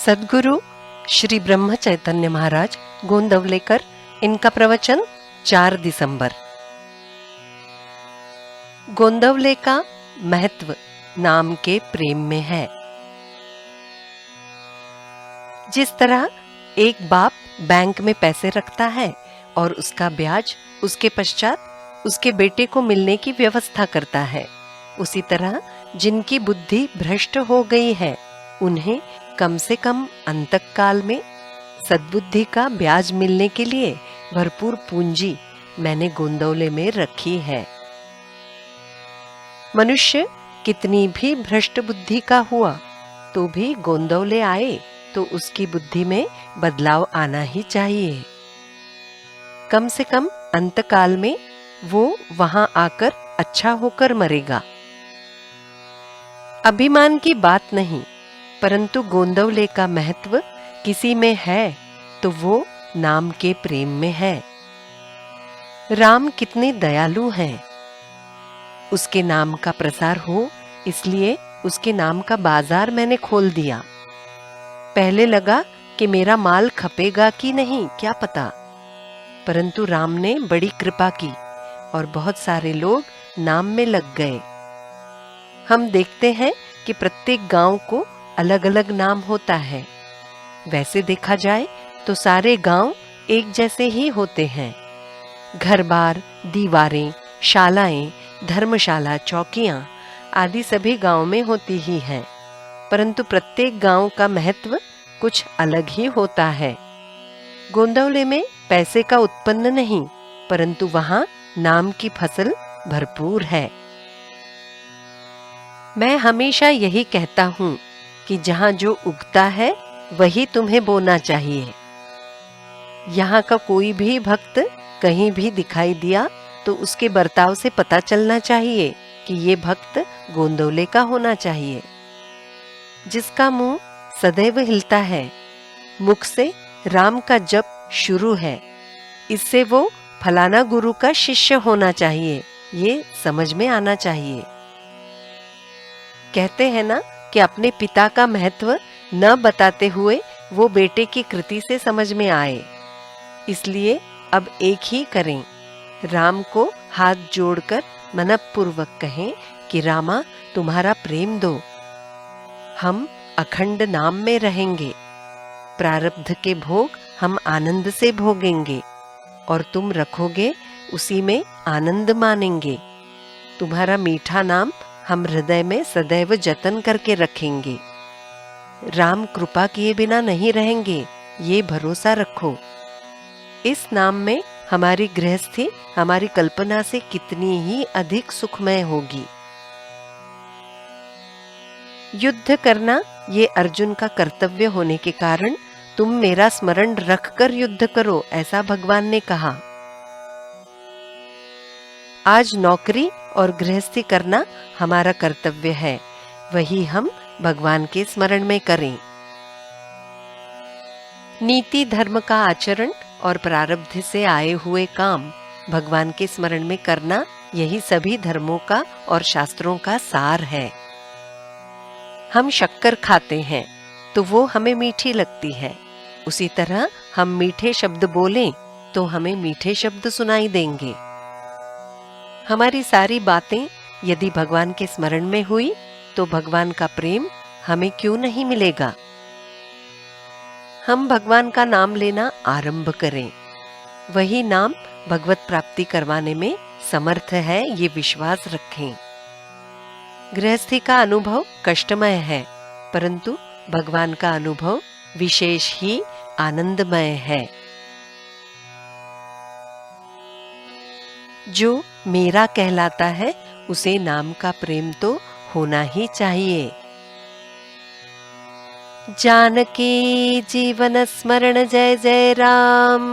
सद्गुरु श्री ब्रह्म चैतन्य महाराज गोंदवलेकर, इनका प्रवचन 4 दिसंबर। गोंदवले का महत्व नाम के प्रेम में है। जिस तरह एक बाप बैंक में पैसे रखता है और उसका ब्याज उसके पश्चात उसके बेटे को मिलने की व्यवस्था करता है, उसी तरह जिनकी बुद्धि भ्रष्ट हो गई है उन्हें कम से कम अंतकाल में सद्बुद्धि का ब्याज मिलने के लिए भरपूर पूंजी मैंने गोंदवले में रखी है। मनुष्य कितनी भी भ्रष्ट बुद्धि का हुआ तो भी गोंदवले आए तो उसकी बुद्धि में बदलाव आना ही चाहिए। कम से कम अंतकाल में वो वहां आकर अच्छा होकर मरेगा। अभिमान की बात नहीं, परंतु गोंदवले का महत्व किसी में है तो वो नाम के प्रेम में है। राम कितने दयालु हैं। उसके नाम का प्रसार हो इसलिए उसके नाम का बाजार मैंने खोल दिया। पहले लगा कि मेरा माल खपेगा कि नहीं क्या पता, परंतु राम ने बड़ी कृपा की और बहुत सारे लोग नाम में लग गए। हम देखते हैं कि प्रत्येक गांव को अलग अलग नाम होता है। वैसे देखा जाए तो सारे गांव एक जैसे ही होते हैं। घर बार, दीवारें, शालाएं, धर्मशाला, चौकियां आदि सभी गांव में होती ही हैं, परंतु प्रत्येक गांव का महत्व कुछ अलग ही होता है। गोंदवले में पैसे का उत्पन्न नहीं, परंतु वहां नाम की फसल भरपूर है। मैं हमेशा यही कहता हूं कि जहां जो उगता है वही तुम्हें बोना चाहिए। यहाँ का कोई भी भक्त कहीं भी दिखाई दिया तो उसके बर्ताव से पता चलना चाहिए कि ये भक्त गोंदवले का होना चाहिए। जिसका मुंह सदैव हिलता है, मुख से राम का जप शुरू है, इससे वो फलाना गुरु का शिष्य होना चाहिए, ये समझ में आना चाहिए। कहते हैं ना कि अपने पिता का महत्व न बताते हुए वो बेटे की कृति से समझ में आए। इसलिए अब एक ही करें, राम को हाथ जोड़कर मनपूर्वक कहें कि रामा तुम्हारा प्रेम दो। हम अखंड नाम में रहेंगे, प्रारब्ध के भोग हम आनंद से भोगेंगे और तुम रखोगे उसी में आनंद मानेंगे। तुम्हारा मीठा नाम हम हृदय में सदैव जतन करके रखेंगे। राम कृपा किए बिना नहीं रहेंगे, ये भरोसा रखो। इस नाम में हमारी गृहस्थी हमारी कल्पना से कितनी ही अधिक सुखमय होगी। युद्ध करना ये अर्जुन का कर्तव्य होने के कारण तुम मेरा स्मरण रखकर युद्ध करो, ऐसा भगवान ने कहा। आज नौकरी और गृहस्थी करना हमारा कर्तव्य है, वही हम भगवान के स्मरण में करें। नीति धर्म का आचरण और प्रारब्ध से आए हुए काम भगवान के स्मरण में करना, यही सभी धर्मों का और शास्त्रों का सार है। हम शक्कर खाते हैं तो वो हमें मीठी लगती है, उसी तरह हम मीठे शब्द बोलें तो हमें मीठे शब्द सुनाई देंगे। हमारी सारी बातें यदि भगवान के स्मरण में हुई तो भगवान का प्रेम हमें क्यों नहीं मिलेगा। हम भगवान का नाम लेना आरंभ करें, वही नाम भगवत प्राप्ति करवाने में समर्थ है, ये विश्वास रखें। गृहस्थी का अनुभव कष्टमय है, परंतु भगवान का अनुभव विशेष ही आनंदमय है। जो मेरा कहलाता है उसे नाम का प्रेम तो होना ही चाहिए। जानकी जीवन स्मरण जय जय राम।